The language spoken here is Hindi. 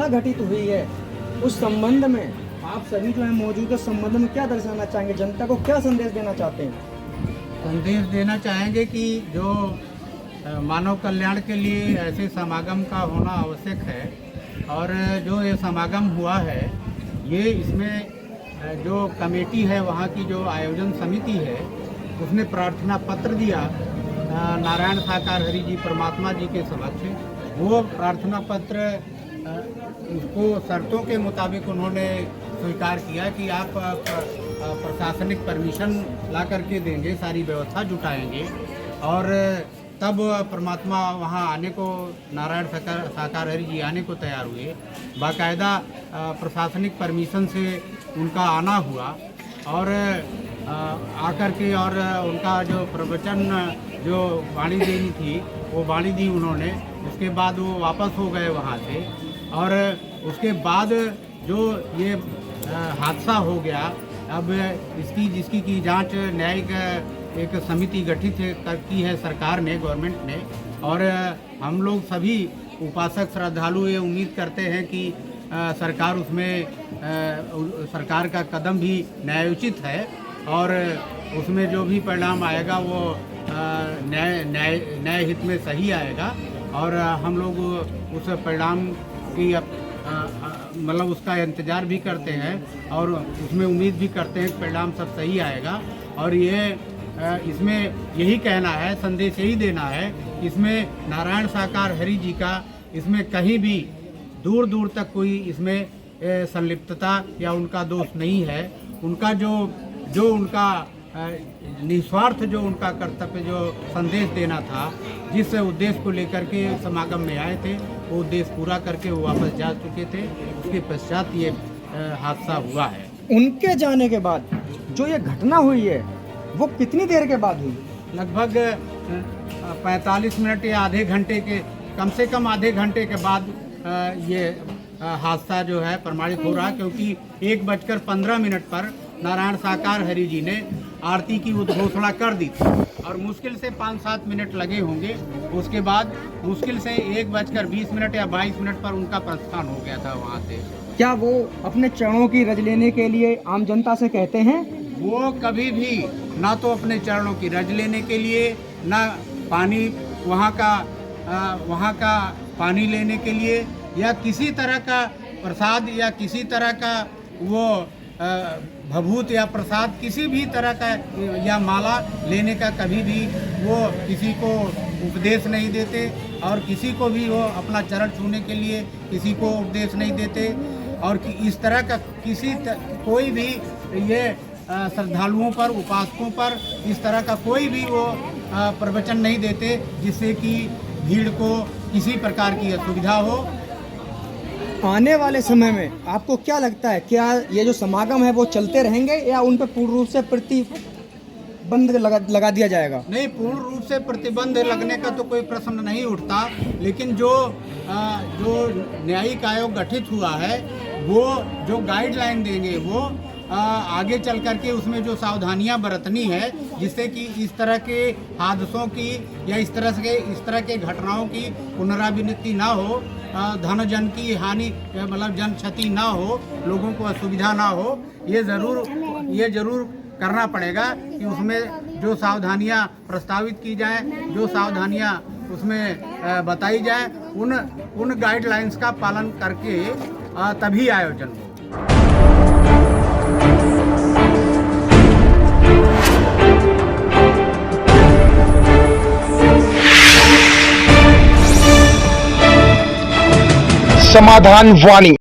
घटना घटित हुई है उस संबंध में आप सभी जो है मौजूद है, संबंध में क्या दर्शाना चाहेंगे, जनता को क्या संदेश देना चाहते हैं? संदेश देना चाहेंगे कि जो मानव कल्याण के लिए ऐसे समागम का होना आवश्यक है और जो ये समागम हुआ है ये इसमें जो कमेटी है वहाँ की जो आयोजन समिति है उसने प्रार्थना पत्र दिया नारायण साकार हरि जी परमात्मा जी के समक्ष। वो प्रार्थना पत्र उसको शर्तों के मुताबिक उन्होंने स्वीकार किया कि आप प्रशासनिक परमिशन ला करके देंगे, सारी व्यवस्था जुटाएंगे और तब परमात्मा वहाँ आने को नारायण साकार हरि जी आने को तैयार हुए। बाकायदा प्रशासनिक परमिशन से उनका आना हुआ और आकर के और उनका जो प्रवचन जो वाणी देनी थी वो वाणी दी उन्होंने। उसके बाद वो वापस हो गए वहाँ से और उसके बाद जो ये हादसा हो गया, अब जिसकी की जांच न्यायिक एक समिति गठित की है सरकार ने, गवर्नमेंट ने, और हम लोग सभी उपासक श्रद्धालु ये उम्मीद करते हैं कि सरकार उसमें सरकार का कदम भी न्यायोचित है और उसमें जो भी परिणाम आएगा वो न्याय हित में सही आएगा और हम लोग उस परिणाम की मतलब उसका इंतज़ार भी करते हैं और उसमें उम्मीद भी करते हैं कि परिणाम सब सही आएगा। और ये इसमें यही कहना है, संदेश यही देना है, इसमें नारायण साकार हरि जी का इसमें कहीं भी दूर दूर तक कोई इसमें संलिप्तता या उनका दोष नहीं है। उनका जो उनका निस्वार्थ जो उनका कर्तव्य जो संदेश देना था, जिस उद्देश्य को लेकर के समागम में आए थे वो उद्देश्य पूरा करके वो वापस जा चुके थे। उसके पश्चात ये हादसा हुआ है। उनके जाने के बाद जो ये घटना हुई है वो कितनी देर के बाद हुई? लगभग 45 मिनट या आधे घंटे के, कम से कम आधे घंटे के बाद ये हादसा जो है प्रमाणित हो रहा, क्योंकि 1:15 पर नारायण साकार हरि जी ने आरती की उद्घोषणा कर दी थी और मुश्किल से 5-7 मिनट लगे होंगे। उसके बाद मुश्किल से 1:20 या 22 मिनट पर उनका प्रस्थान हो गया था वहाँ से। क्या वो अपने चरणों की रज लेने के लिए आम जनता से कहते हैं? वो कभी भी ना तो अपने चरणों की रज लेने के लिए, ना पानी वहाँ का पानी लेने के लिए, या किसी तरह का प्रसाद या किसी तरह का वो भभूत या प्रसाद किसी भी तरह का या माला लेने का कभी भी वो किसी को उपदेश नहीं देते और किसी को भी वो अपना चरण छूने के लिए किसी को उपदेश नहीं देते और इस तरह का कोई भी ये श्रद्धालुओं पर, उपासकों पर इस तरह का कोई भी वो प्रवचन नहीं देते जिससे कि भीड़ को किसी प्रकार की असुविधा हो। आने वाले समय में आपको क्या लगता है, क्या ये जो समागम है वो चलते रहेंगे या उन पर पूर्ण रूप से प्रतिबंध लगा दिया जाएगा? नहीं, पूर्ण रूप से प्रतिबंध लगने का तो कोई प्रश्न नहीं उठता, लेकिन जो न्यायिक आयोग गठित हुआ है वो जो गाइडलाइन देंगे वो आगे चल करके उसमें जो सावधानियां बरतनी है जिससे कि इस तरह के हादसों की या इस तरह के घटनाओं की पुनरावृत्ति ना हो, धन जन की हानि मतलब जन क्षति ना हो, लोगों को असुविधा ना हो, ये जरूर करना पड़ेगा कि उसमें जो सावधानियां प्रस्तावित की जाए, जो सावधानियां उसमें बताई जाए, उन गाइडलाइंस का पालन करके तभी आयोजन हो। समाधान वाणी।